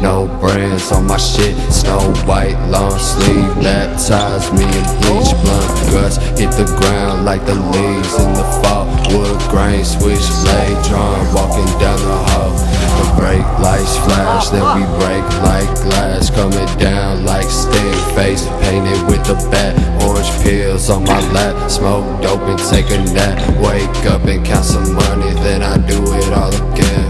no brands on my shit. Snow white, long sleeve, baptize me in bleach. Blunt guts hit the ground like the leaves in the fall. Wood grain, switchblade, drawn, walking down the hall. The brake lights flash, then we break like glass. Coming down like sting face, painted with the bat. Orange pills on my lap, smoke dope and take a nap. Wake up and count some money, then I do it all again.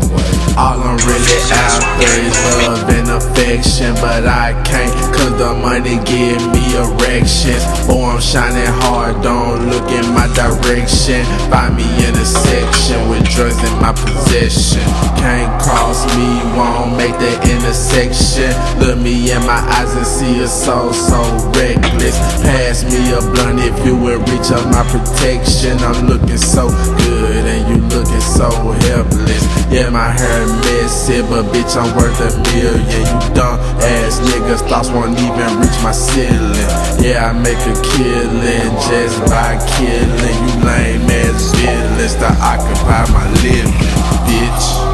All I'm really after is love and affection, but I can't, cause the money give me erections. Oh, I'm shining hard, don't look in my direction. Find me in a section with drugs in my possession. Can't cross me, won't make the intersection. Look me in my eyes and see a soul so reckless. Pass me a blunt if you in reach of my protection. I'm looking so good and you looking so helpless. Yeah, my hair messy, but bitch, I'm worth $1 million. You dumb ass niggas, thoughts won't even reach my ceiling. Yeah, I make a killing just by killing you lame ass villains to occupy my living, bitch.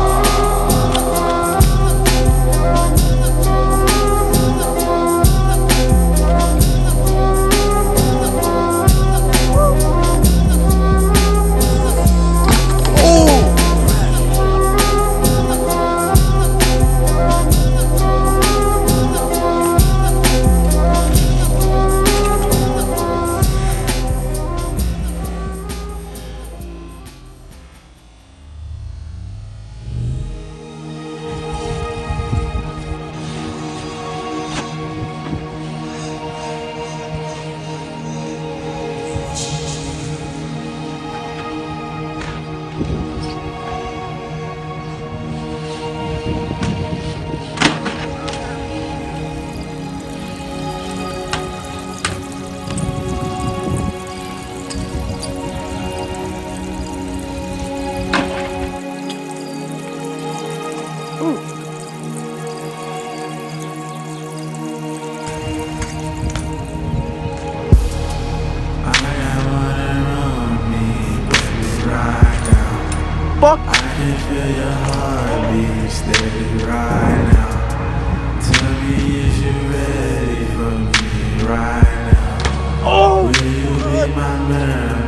Fuck. I can feel your heartbeat steady right now. Tell me, is you ready for me right now? Oh, will you be my man?